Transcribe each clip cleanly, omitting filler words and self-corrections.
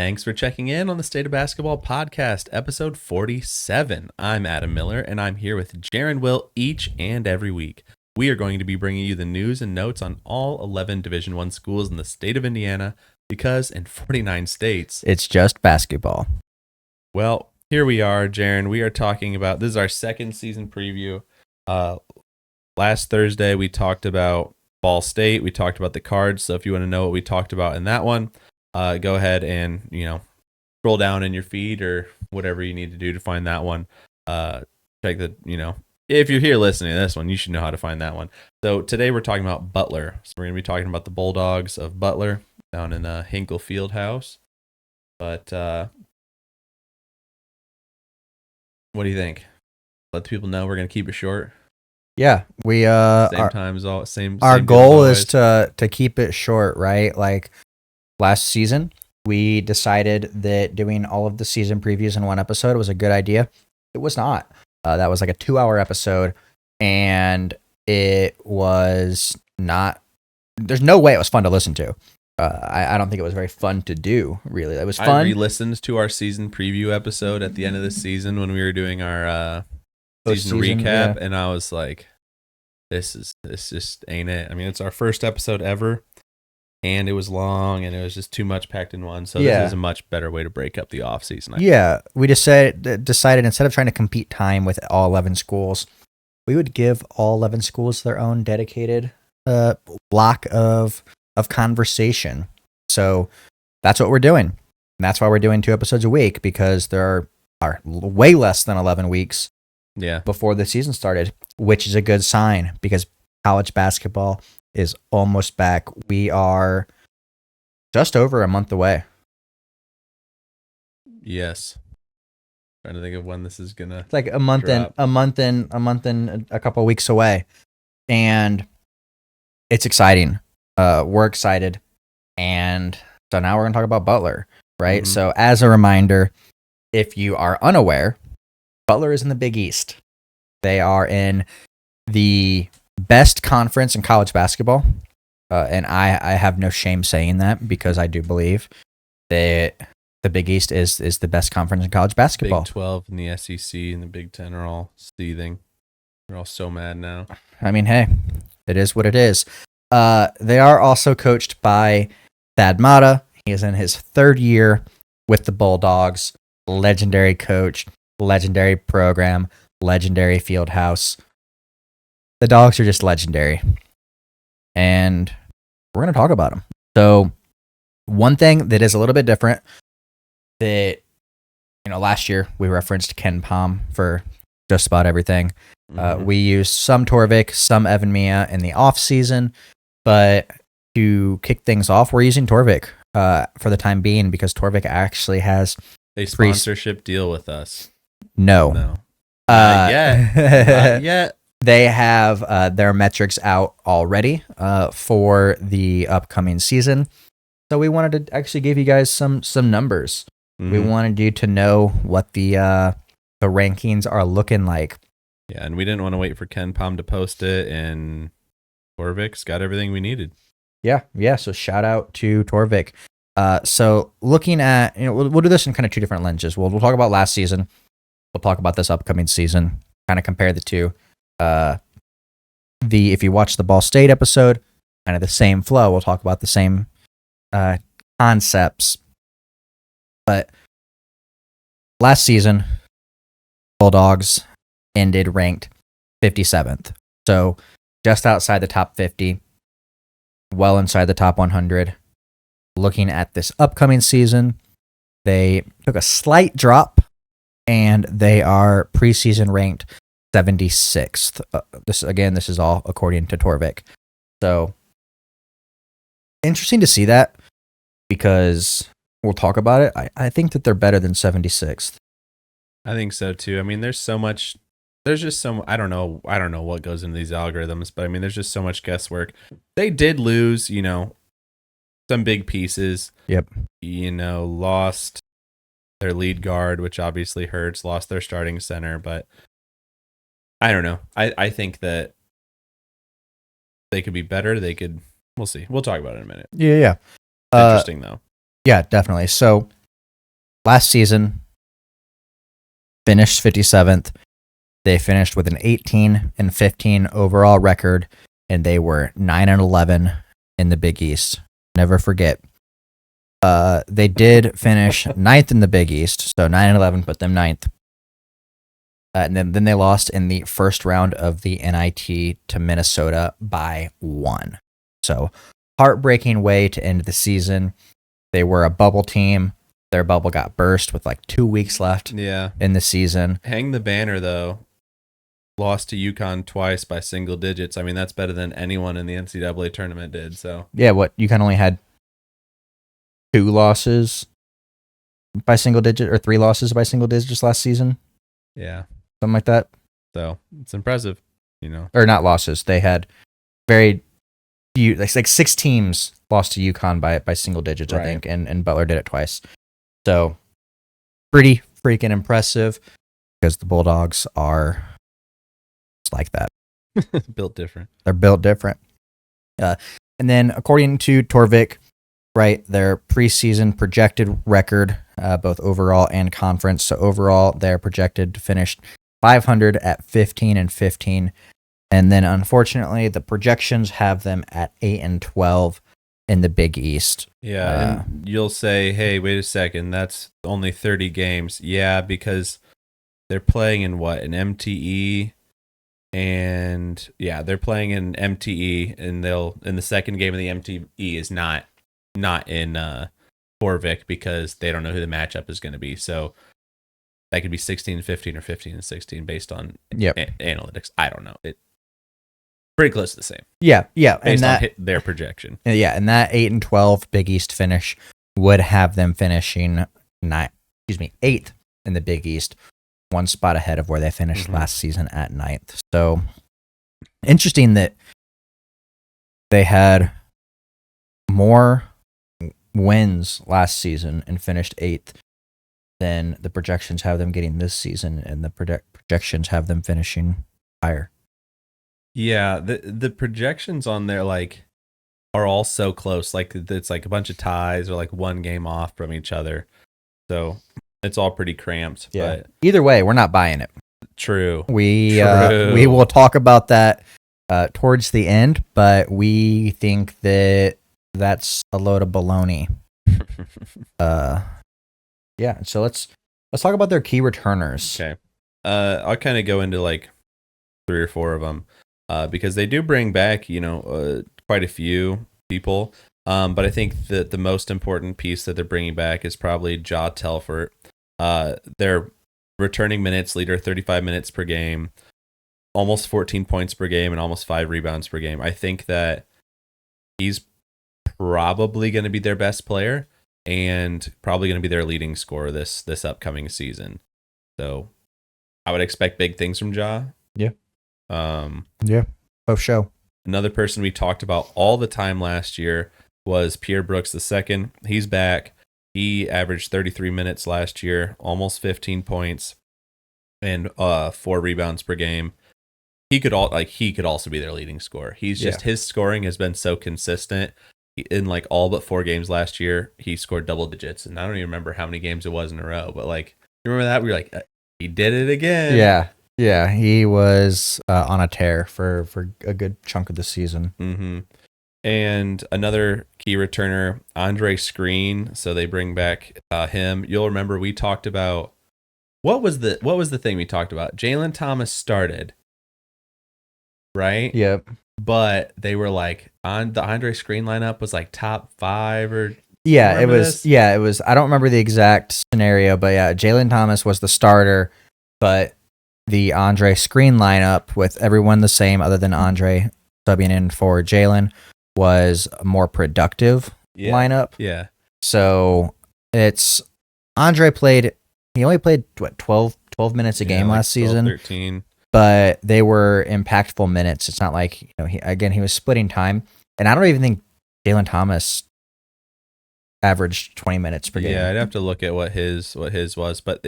Thanks for checking in on the State of Basketball podcast, episode 47. I'm Adam Miller, and I'm here with Jaren Will each and every week. We are going to be bringing you the news and notes on all 11 Division I schools in the state of Indiana, because in 49 states, it's just basketball. Well, here we are, Jaren. We are talking about, this is our second season preview. Last Thursday, we talked about Ball State. We talked about the Cards. So if you want to know what we talked about in that one, go ahead and, scroll down in your feed or whatever you need to do to find that one. Check the, if you're here listening to this one, you should know how to find that one. So today we're talking about Butler. So we're going to be talking about the Bulldogs of Butler down in Hinkle Fieldhouse. But what do you think? Let the people know we're going to keep it short. Yeah, we same. Our goal is to keep it short, right? Like last season, we decided that doing all of the season previews in one episode was a good idea. It was not. That was like a 2-hour episode, and it was not. There's no way it was fun to listen to. I don't think it was very fun to do. Really, it was fun. I re-listened to our season preview episode at the end of the season when we were doing our season recap, and I was like, this just ain't it. I mean, it's our first episode ever, and it was long, and it was just too much packed in one. So this is a much better way to break up the off season. We decided instead of trying to compete time with all 11 schools, we would give all 11 schools their own dedicated block of conversation. So that's what we're doing. And that's why we're doing 2 episodes a week, because there are way less than 11 weeks before the season started, which is a good sign because college basketball is almost back. We are just over a month away. Yes. Trying to think of when this is gonna. It's like a month and a couple of weeks away, and it's exciting. We're excited, and so now we're gonna talk about Butler, right? Mm-hmm. So as a reminder, if you are unaware, Butler is in the Big East. They are in the best conference in college basketball, and I have no shame saying that because I do believe that the Big East is the best conference in college basketball. Big 12 and the SEC and the Big 10 are all seething. They're all so mad now. I mean, hey, it is what it is. They are also coached by Thad Matta. He is in his 3rd year with the Bulldogs. Legendary coach, legendary program, legendary field house. The Dogs are just legendary. And we're going to talk about them. So one thing that is a little bit different that, last year we referenced Ken Palm for just about everything. We used some Torvik, some Evan Mia in the off season, but to kick things off, we're using Torvik for the time being because Torvik actually has a sponsorship deal with us. No. Not yet. Not yet. They have their metrics out already for the upcoming season. So we wanted to actually give you guys some numbers. Mm-hmm. We wanted you to know what the rankings are looking like. Yeah, and we didn't want to wait for Ken Palm to post it, and Torvik's got everything we needed. Yeah. So shout out to Torvik. So looking at, we'll do this in kind of 2 different lenses. We'll talk about last season. We'll talk about this upcoming season. Kind of compare the two. If you watch the Ball State episode, kind of the same flow. We'll talk about the same concepts. But last season, Bulldogs ended ranked 57th. So just outside the top 50, well inside the top 100. Looking at this upcoming season, they took a slight drop, and they are preseason ranked 76th. This is all according to Torvik. So interesting to see that because we'll talk about it. I think that they're better than 76th. I think so too. I mean, there's just so I don't know what goes into these algorithms, but I mean, there's just so much guesswork. They did lose, some big pieces. Yep. Lost their lead guard, which obviously hurts, lost their starting center, but I don't know. I think that they could be better. We'll see. We'll talk about it in a minute. Yeah. Interesting though. Yeah, definitely. So last season finished 57th. They finished with an 18-15 overall record, and they were 9-11 in the Big East. Never forget. They did finish 9th in the Big East, so 9-11 put them 9th. And then they lost in the first round of the NIT to Minnesota by 1. So, heartbreaking way to end the season. They were a bubble team. Their bubble got burst with like 2 weeks left in the season. Hang the banner, though. Lost to UConn twice by single digits. I mean, that's better than anyone in the NCAA tournament did. So yeah, UConn only had 2 losses by single digit, or 3 losses by single digits last season. Yeah, something like that. So it's impressive, or not losses. They had very few, like 6 teams lost to UConn by single digits, right. I think, and Butler did it twice. So pretty freaking impressive, because the Bulldogs are like that. Built different. They're built different. And then according to Torvik, right, their preseason projected record, both overall and conference. So overall, they're projected to finish 500 at 15-15. And then unfortunately, the projections have them at 8-12 in the Big East. Yeah, and you'll say, hey, wait a second, that's only 30 games. Yeah, because they're playing in what, an MTE? And yeah, they're playing in MTE, and they'll in the second game of the MTE is not in Torvik, because they don't know who the matchup is going to be. So that could be 16-15 or 15-16 based on analytics. I don't know. It pretty close to the same. Yeah. Based on their projection. Yeah, and that 8-12 Big East finish would have them finishing 8th in the Big East, 1 spot ahead of where they finished last season at 9th. So interesting that they had more wins last season and finished 8th than the projections have them getting this season, and the projections have them finishing higher. Yeah, the projections on there are all so close. Like, it's like a bunch of ties, or like 1 game off from each other. So it's all pretty cramped. Yeah. But either way, we're not buying it. True. We will talk about that towards the end, but we think that that's a load of baloney. Yeah. So let's talk about their key returners. Okay. I'll kind of go into like 3 or 4 of them, because they do bring back, quite a few people. But I think that the most important piece that they're bringing back is probably Ja Telfort. Their returning minutes leader, 35 minutes per game, almost 14 points per game, and almost 5 rebounds per game. I think that he's probably going to be their best player, and probably going to be their leading scorer this upcoming season. So I would expect big things from Ja. Yeah. Both show. Another person we talked about all the time last year was Pierre Brooks II. He's back. He averaged 33 minutes last year, almost 15 points, and 4 rebounds per game. He could also be their leading scorer. His scoring has been so consistent. In like all but 4 games last year, he scored double digits, and I don't even remember how many games it was in a row. But like, you remember that? We were like, he did it again. Yeah, he was on a tear for a good chunk of the season. Mm-hmm. And another key returner, Andre Screen. So they bring back him. You'll remember we talked about what was the thing we talked about? Jalen Thomas started, right? Yep. But they were like, on the Andre Screen lineup was like top 5 or it was. I don't remember the exact scenario, but yeah, Jalen Thomas was the starter, but the Andre Screen lineup with everyone the same other than Andre subbing in for Jalen was a more productive lineup. Yeah. So it's Andre he only played 12 minutes a game last 12, season. 13. But they were impactful minutes. It's not like, he was splitting time. And I don't even think Jalen Thomas averaged 20 minutes per game. Yeah, I'd have to look at what his was, but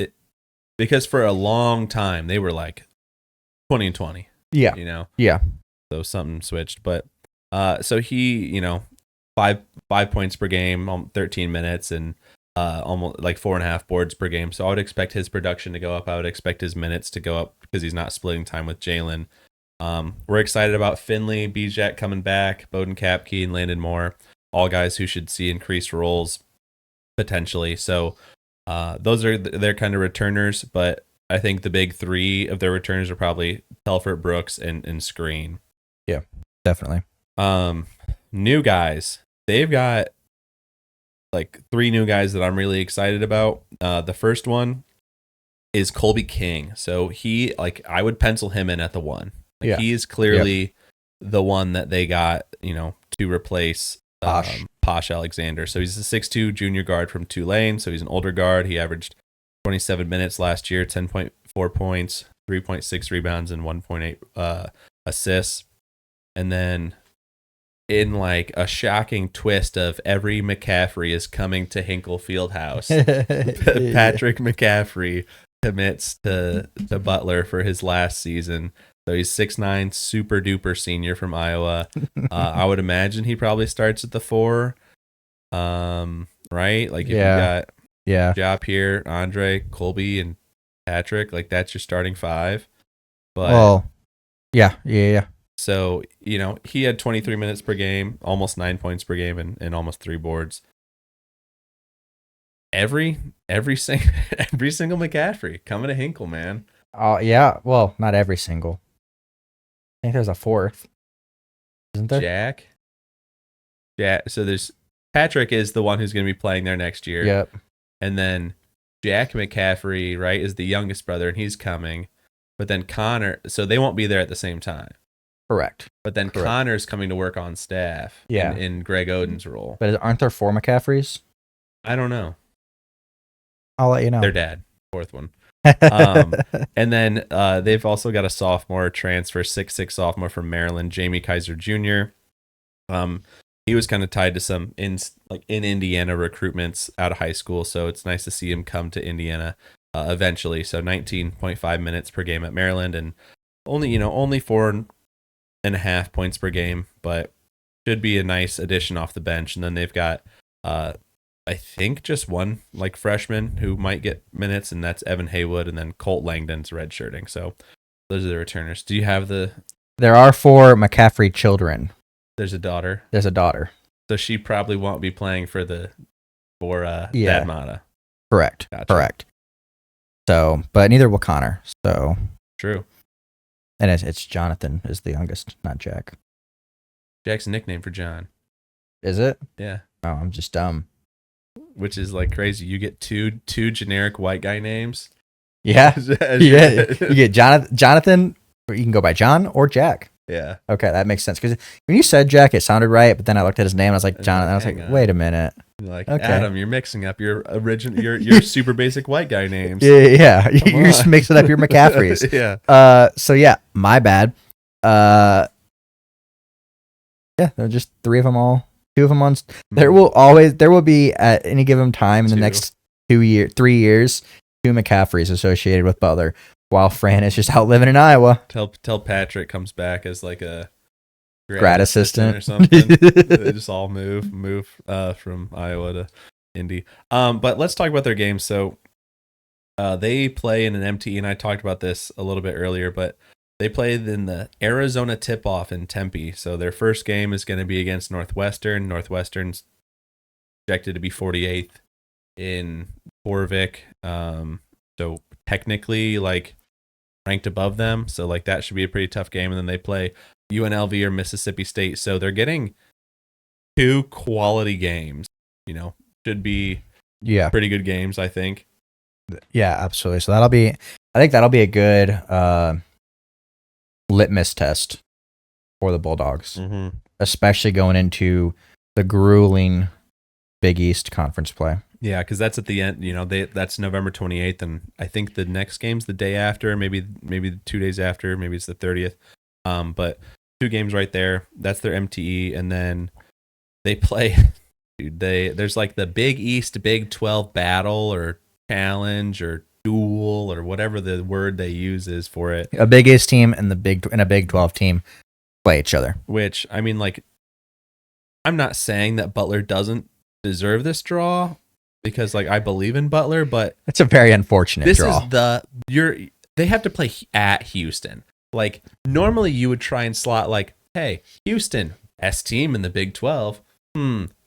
because for a long time they were like 20 and 20. Yeah. Yeah. So something switched, but so he, 5 points per game, 13 minutes, and almost like 4.5 boards per game. So I would expect his production to go up. I would expect his minutes to go up because he's not splitting time with Jalen. We're excited about Finley, Bijak coming back, Bowden Kapke, and Landon Moore, all guys who should see increased roles potentially. So those are their kind of returners, but I think the big three of their returners are probably Telford, Brooks, and Screen. Yeah, definitely. New guys. They've got like 3 new guys that I'm really excited about. The first one is Colby King. So I would pencil him in at the 1. He is clearly the one that they got, to replace Posh Alexander. So he's a 6'2" junior guard from Tulane. So he's an older guard. He averaged 27 minutes last year, 10.4 points, 3.6 rebounds, and 1.8 assists. And then in like a shocking twist of every McCaffrey is coming to Hinkle Fieldhouse, Patrick McCaffrey commits to Butler for his last season. So he's 6'9", super duper senior from Iowa. I would imagine he probably starts at the 4. Right? Like if you got Jop here, Andre, Colby, and Patrick, like that's your starting 5. But yeah. So, he had 23 minutes per game, almost 9 points per game, and almost 3 boards. Every single McCaffrey coming to Hinkle, man. Oh yeah. Well, not every single. I think there's a 4th, isn't there? Jack. Yeah. So there's Patrick is the one who's going to be playing there next year. Yep. And then Jack McCaffrey, right, is the youngest brother, and he's coming. But then Connor, so they won't be there at the same time. Correct. But then Connor's coming to work on staff. In Greg Oden's role. But aren't there 4 McCaffreys? I don't know. I'll let you know. Their dad, 4th one. And then they've also got a sophomore transfer, 6'6" sophomore from Maryland, Jamie Kaiser Jr. He was kind of tied to some in Indiana recruitments out of high school, so it's nice to see him come to Indiana eventually. So 19.5 minutes per game at Maryland, and only 4.5 points per game, but should be a nice addition off the bench. And then they've got I think just one freshman who might get minutes, and that's Evan Haywood, and then Colt Langdon's redshirting. So those are the returners. Do you have There are 4 McCaffrey children. There's a daughter. So she probably won't be playing for Thad Matta. Correct. Gotcha. Correct. So, but neither will Connor. So true. And it's Jonathan is the youngest, not Jack. Jack's a nickname for John. Is it? Yeah. Oh, I'm just dumb. Which is crazy. You get two generic white guy names. Yeah. You get Jonathan, or you can go by John or Jack. Yeah. Okay, that makes sense. Because when you said Jack, it sounded right, but then I looked at his name and I was like, Jonathan. I was like, wait a minute. You're okay. Adam, you're mixing up your original, your super basic white guy names. Yeah. You're just mixing up your McCaffreys. Yeah. So yeah, my bad. Yeah, there are just 3 of them all. 2 of them on. There will be at any given time in the next 3 years, 2 McCaffreys associated with Butler, while Fran is just out living in Iowa. Tell Patrick comes back as a grad assistant or something. They just all move from Iowa to Indy. But let's talk about their game. So they play in an MTE, and I talked about this a little bit earlier, but they played in the Arizona tip-off in Tempe. So their first game is going to be against Northwestern. Northwestern's projected to be 48th in Borvik. So technically ranked above them. So that should be a pretty tough game. And then they play UNLV or Mississippi State. So they're getting 2 quality games, should be pretty good games, I think. Yeah, absolutely. So I think that'll be a good litmus test for the Bulldogs, especially going into the grueling Big East conference play. Yeah, because that's at the end. That's November 28th, and I think the next game's the day after, maybe 2 days after, maybe it's the 30th. But 2 games right there. That's their MTE, and then they play. Dude, there's the Big East Big 12 battle or challenge or duel or whatever the word they use is for it. A Big East team and a Big 12 team play each other. Which I'm not saying that Butler doesn't deserve this draw. because like I believe in Butler, but It's a very unfortunate this draw. is they have to play at Houston. Like normally you would try and slot like, hey, Houston, S team in the Big 12.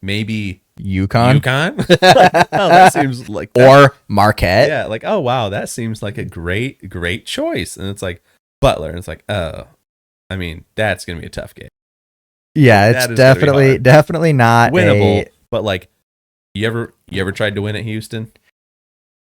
Maybe UConn? Oh, that seems like or Marquette. Yeah, like, oh wow, that seems like a great choice. And it's like Butler, and it's like, oh, I mean, that's gonna be a tough game. Yeah, That it's is gonna be definitely not winnable. But like, you ever tried to win at Houston?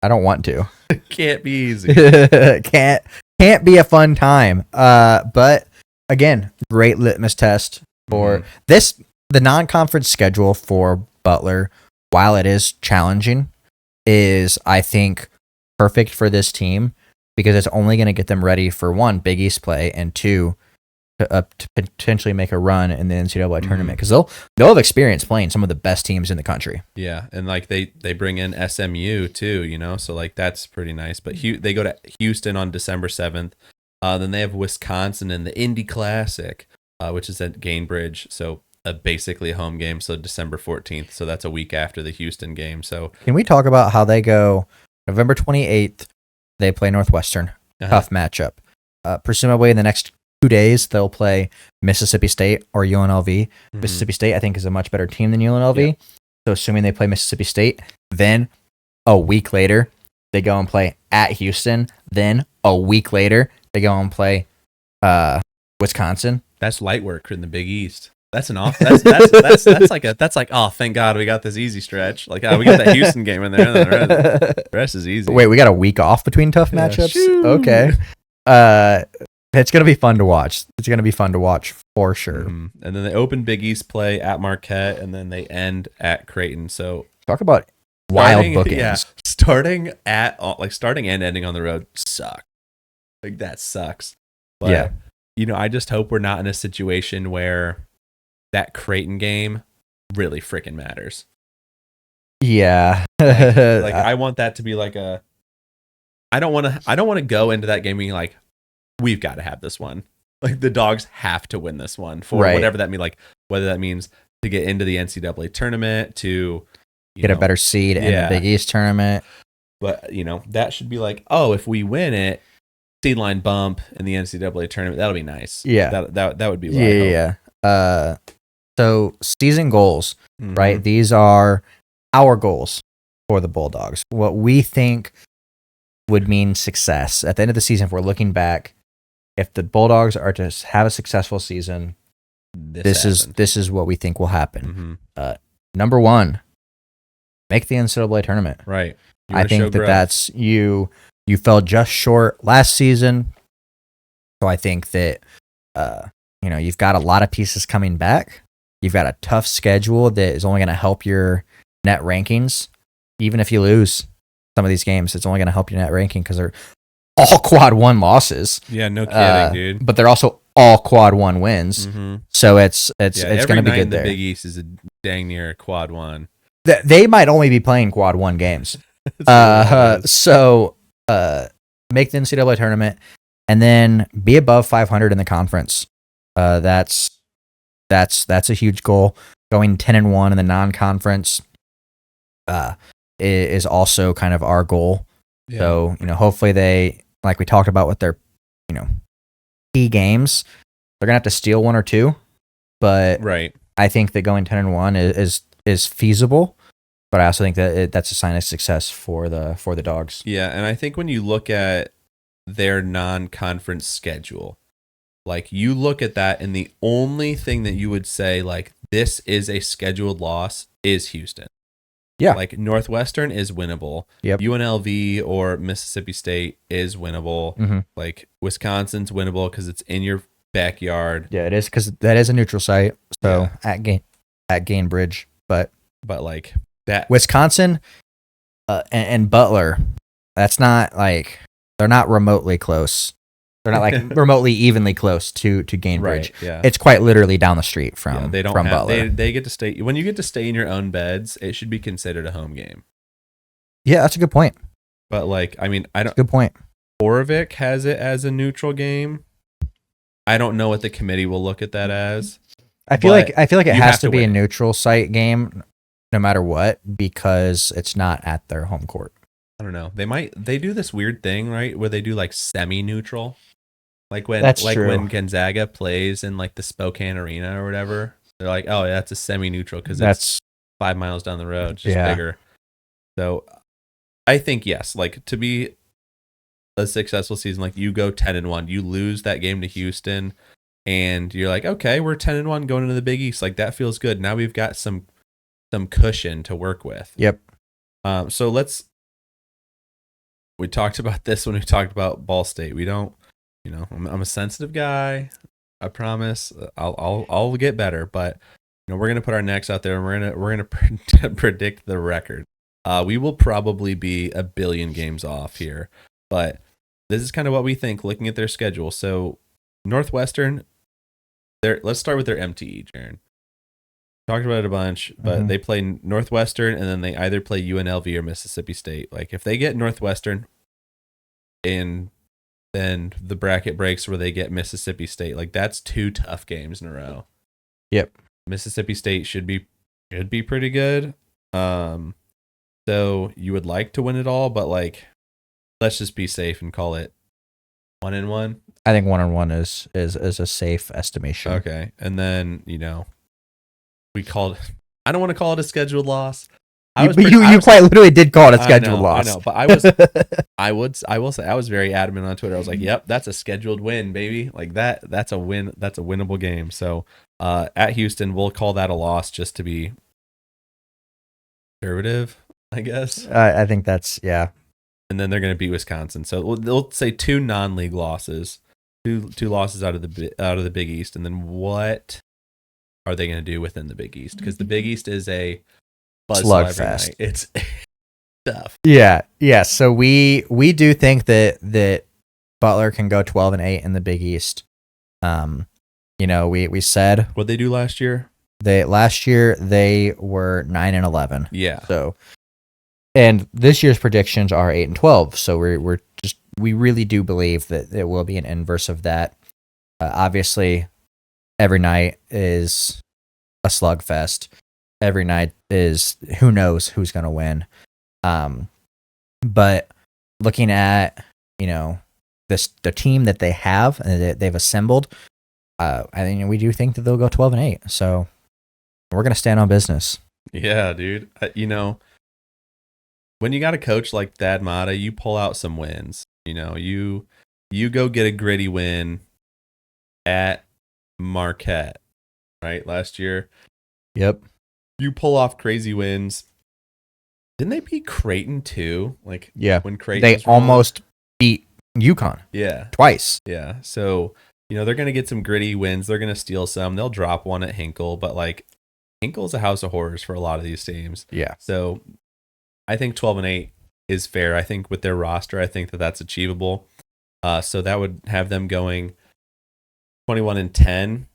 I don't want to. Can't be easy. Can't be a fun time. But again, great litmus test for this. The non-conference schedule for Butler, while it is challenging, is I think perfect for this team because it's only going to get them ready for one, Big East play, and two, to potentially make a run in the NCAA tournament because they'll have experience playing some of the best teams in the country. Yeah, and like they bring in SMU too, you know, so like that's pretty nice. But they go to Houston on December 7th. Then they have Wisconsin in the Indy Classic, which is at Gainbridge. So basically a home game. So December 14th. So that's a week after the Houston game. So can we talk about how they go November 28th? They play Northwestern. Tough matchup. Presumably in the next 2 days, they'll play Mississippi State or UNLV. Mississippi State, I think, is a much better team than UNLV. Yep. So assuming they play Mississippi State, then a week later, they go and play at Houston. Then a week later, they go and play Wisconsin. That's light work in the Big East. That's an off. That's like oh, thank God we got this easy stretch. Like we got that Houston game in there. And the rest is easy. Wait, we got a week off between tough matchups. Shoo. Okay. It's gonna be fun to watch. It's gonna be fun to watch for sure. And then they open Big East play at Marquette, and then they end at Creighton. So talk about wild bookends. Yeah, starting and ending on the road sucks. Like that sucks. But, yeah. You know, I just hope we're not in a situation where that Creighton game really freaking matters. Yeah. like I want that to be like a. I don't want to go into that game being like, we've got to have this one. Like the Dogs have to win this one for whatever that means. Like whether that means to get into the NCAA tournament, to get a better seed in the Big East tournament. But you know that should be like, oh, if we win it, seed line bump in the NCAA tournament, that'll be nice. Yeah, that would be. Yeah. So season goals, right? These are our goals for the Bulldogs. What we think would mean success at the end of the season. If we're looking back, if the Bulldogs are to have a successful season, this is what we think will happen. Number one, make the NCAA tournament. Right. I think that's you fell just short last season. So I think that you've got a lot of pieces coming back. You've got a tough schedule that is only going to help your net rankings. Even if you lose some of these games, it's only going to help your net ranking because they're all quad 1 losses. Yeah, no kidding, dude. But they're also all quad 1 wins. So it's going to be good there. The Big East is a dang near quad 1. They might only be playing quad 1 games. So make the NCAA tournament and then be above 500 in the conference. That's a huge goal. Going 10-1 in the non-conference is also kind of our goal. Yeah. So, hopefully they, like we talked about with their, key games, they're going to have to steal 1 or 2, but I think that going 10-1 is feasible, but I also think that that's a sign of success for the Dogs. Yeah. And I think when you look at their non-conference schedule, like you look at that and the only thing that you would say like this is a scheduled loss is Houston. Yeah. Like Northwestern is winnable. Yep. UNLV or Mississippi State is winnable. Like Wisconsin's winnable because it's in your backyard. Yeah, it is because that is a neutral site. So at Gainbridge, but like that Wisconsin and Butler, that's not like they're not remotely close. They're not like remotely evenly close to Gainbridge. Right, yeah. It's quite literally down the street from Butler. They get to stay when you get to stay in your own beds, it should be considered a home game. Yeah, that's a good point. But like, I mean, good point. Borovic has it as a neutral game. I don't know what the committee will look at that as. I feel like it has to be a neutral site game no matter what because it's not at their home court. I don't know. They do this weird thing, right? Where they do like semi-neutral. Like when That's like true. when Gonzaga plays in like the Spokane Arena or whatever, they're like, "Oh, yeah, that's a semi-neutral because it's 5 miles down the road, just bigger." So I think yes, like to be a successful season, like you go 10-1, you lose that game to Houston, and you're like, okay, we're 10-1 going into the Big East, like that feels good. Now we've got some cushion to work with. Yep. So we talked about this when we talked about Ball State. We don't, I'm a sensitive guy. I promise. I'll get better, but we're gonna put our necks out there and we're gonna predict the record. We will probably be a billion games off here, but this is kind of what we think looking at their schedule. So Northwestern, let's start with their MTE, Jaren. Talked about it a bunch, but they play Northwestern and then they either play UNLV or Mississippi State. Like if they get Northwestern and then the bracket breaks where they get Mississippi State, like that's 2 tough games in a row. Yep. Mississippi State should be pretty good. So you would like to win it all, but like let's just be safe and call it 1-1. I think 1-1 is a safe estimation. Okay. And then, we called, I don't want to call it a scheduled loss. You quite literally did call it a scheduled loss. I know, but I will say I was very adamant on Twitter. I was like, "Yep, that's a scheduled win, baby. Like that's a win. That's a winnable game." So, at Houston, we'll call that a loss just to be conservative, I guess. I think that's And then they're going to beat Wisconsin. So they'll say 2 non-league losses, two losses out of the Big East, and then what are they going to do within the Big East? Because the Big East is a slugfest. It's tough. Yeah. So we do think that Butler can go 12-8 in the Big East. We said What'd they do last year? Last year they were 9-11. Yeah. So, and this year's predictions are 8-12. So we really do believe that it will be an inverse of that. Obviously, every night is a slugfest. Every night is who knows who's going to win. But looking at the team that they have and that they've assembled, I think we do think that they'll go 12-8. So we're going to stand on business. Yeah, dude. When you got a coach like Thad Matta, you pull out some wins. You go get a gritty win at Marquette, right? Last year. Yep. You pull off crazy wins. Didn't they beat Creighton too? Like when Creighton they almost beat UConn. Yeah. Twice. Yeah. So, they're going to get some gritty wins. They're going to steal some. They'll drop one at Hinkle, but like Hinkle's a house of horrors for a lot of these teams. Yeah. So I think 12-8 is fair. I think with their roster, I think that that's achievable. So that would have them going 21-10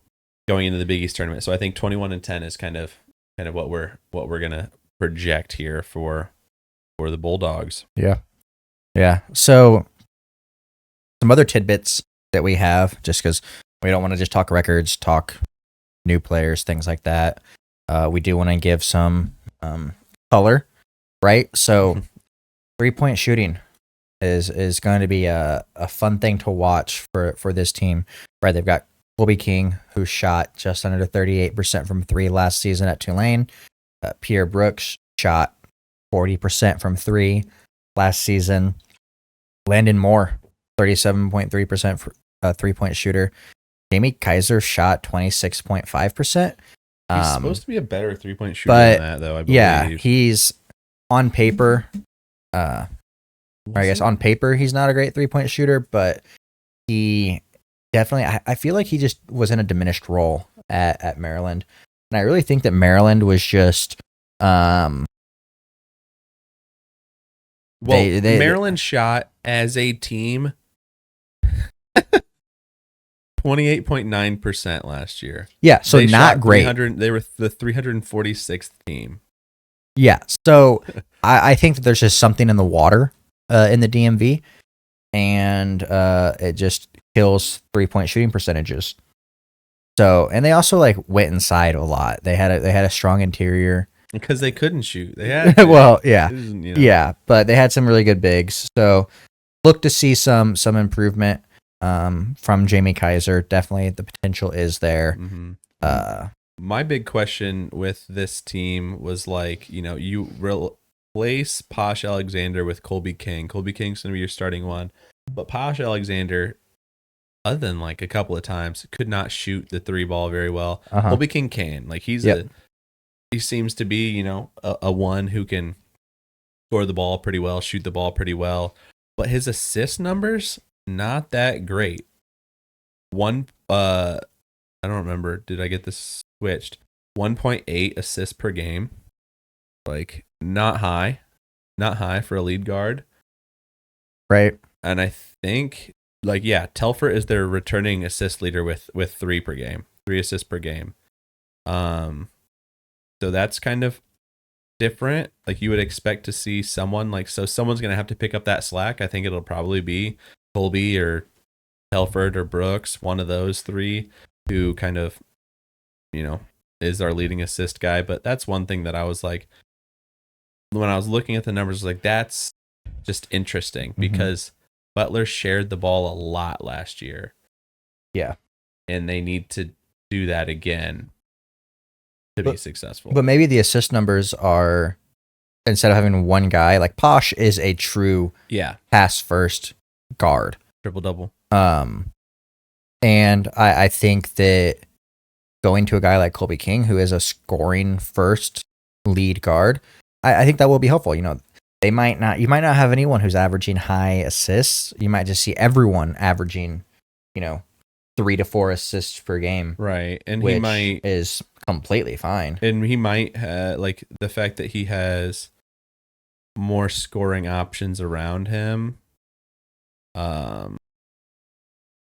going into the Big East tournament. So I think 21-10 is kind of what we're gonna project here for the Bulldogs. Yeah. So some other tidbits that we have, just because we don't want to just talk records, talk new players, things like that. We do want to give some color, right? So 3-point shooting is going to be a fun thing to watch for this team, right? They've got Colby King, who shot just under 38% from 3 last season at Tulane. Pierre Brooks shot 40% from 3 last season. Landon Moore, 37.3% for 3-point shooter. Jamie Kaiser shot 26.5%. He's supposed to be a better 3-point shooter than that, though, I believe. Yeah, he's on paper. I guess on paper, he's not a great 3-point shooter, but he definitely, I feel like he just was in a diminished role at Maryland. And I really think that Maryland was just, Maryland shot as a team 28.9% last year. Yeah, so not great. They were the 346th team. Yeah, so I think that there's just something in the water in the DMV, and it just kills 3-point shooting percentages. So, and they also went inside a lot. They had a strong interior. because they couldn't shoot. They had to. Well, yeah, It was, yeah, but they had some really good bigs. So look to see some improvement from Jamie Kaiser. Definitely, the potential is there. Mm-hmm. Uh, My big question with this team was like, you replace Posh Alexander with Colby King. Colby King's going to be your starting one. But Posh Alexander, other than like a couple of times, could not shoot the 3-ball very well. Colby King can. Like he seems to be, a one who can score the ball pretty well, shoot the ball pretty well. But his assist numbers, not that great. I don't remember. Did I get this switched? 1.8 assists per game. Like, not high for a lead guard. Right. And I think, Telfer is their returning assist leader with 3 per game, 3 assists per game. So that's kind of different. Like, you would expect to see someone someone's going to have to pick up that slack. I think it'll probably be Colby or Telford or Brooks, one of those 3 who kind of, is our leading assist guy. But that's one thing that I was like, when I was looking at the numbers, like, that's just interesting because Butler shared the ball a lot last year. Yeah. And they need to do that again to be successful. But maybe the assist numbers are, instead of having one guy, like Posh is a true pass first guard. Triple-double. And I think that going to a guy like Colby King, who is a scoring first lead guard, I think that will be helpful. You might not have anyone who's averaging high assists. You might just see everyone averaging, 3 to 4 assists per game. Right. And which he might is completely fine. And he might like the fact that he has more scoring options around him.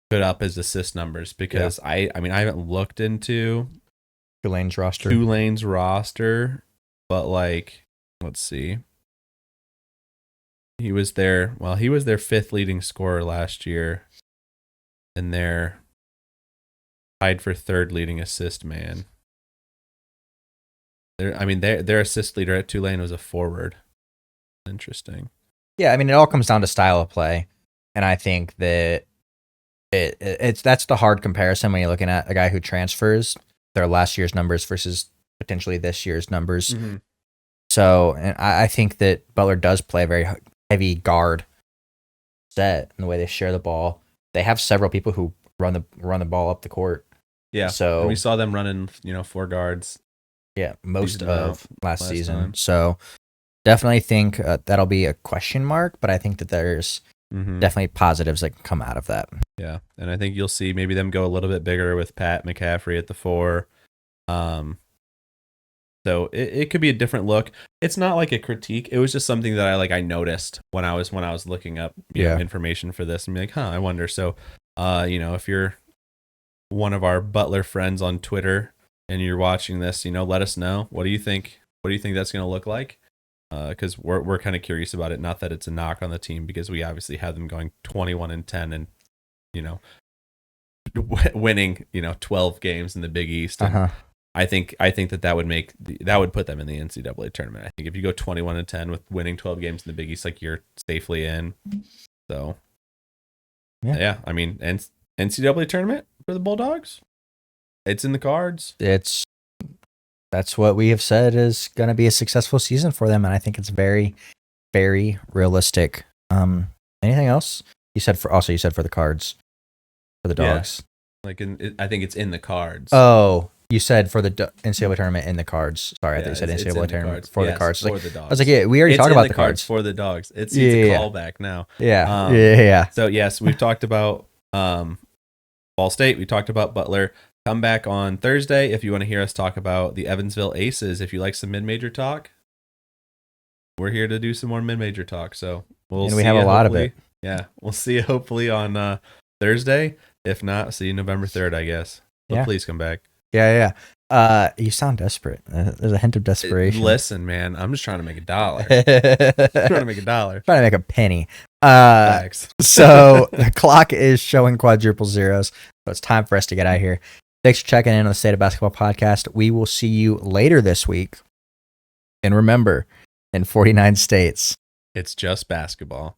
Put up his assist numbers because I haven't looked into Tulane's roster, but like, let's see. He was their 5th leading scorer last year, and they're tied for 3rd leading assist man. Their assist leader at Tulane was a forward. Interesting. Yeah, it all comes down to style of play, and I think that that's the hard comparison when you're looking at a guy who transfers their last year's numbers versus potentially this year's numbers. Mm-hmm. So, and I think that Butler does play a very heavy guard set in the way they share the ball. They have several people who run the ball up the court. Yeah. So and we saw them running, 4 guards. Yeah, most of last season. Time. So definitely think that'll be a question mark, but I think that there's definitely positives that can come out of that. Yeah, and I think you'll see maybe them go a little bit bigger with Pat McCaffrey at the 4. So it could be a different look. It's not like a critique. It was just something that I noticed when I was looking up information for this and be like, I wonder. So, if you're one of our Butler friends on Twitter and you're watching this, let us know. What do you think? What do you think that's going to look like? Because we're kind of curious about it. Not that it's a knock on the team, because we obviously have them going 21-10 and winning 12 games in the Big East. And I think that would put them in the NCAA tournament. I think if you go 21-10 with winning 12 games in the Big East, like, you're safely in. So yeah, NCAA tournament for the Bulldogs, it's in the cards. That's what we have said is going to be a successful season for them, and I think it's very, very realistic. Anything else? You said for the cards, for the Dogs. Yeah. I think it's in the cards. Oh, you said for the NCAA tournament in the cards. Sorry, I thought you said NCAA tournament for the cards. For the Dogs. I was like, yeah, we already talked about the cards for the Dogs. It's a callback now. Yeah, yeah. So yes, we've talked about Ball State. We talked about Butler. Come back on Thursday if you want to hear us talk about the Evansville Aces. If you like some mid-major talk, we're here to do some more mid-major talk. So we have a lot of it. Yeah, we'll see you hopefully on Thursday. If not, see you November 3rd, I guess. But please come back. Yeah. You sound desperate. There's a hint of desperation. Listen, man, I'm just trying to make $1. Trying to make a penny. So the clock is showing quadruple zeros. So it's time for us to get out of here. Thanks for checking in on the State of Basketball podcast. We will see you later this week And remember, in 49 states, It's just basketball.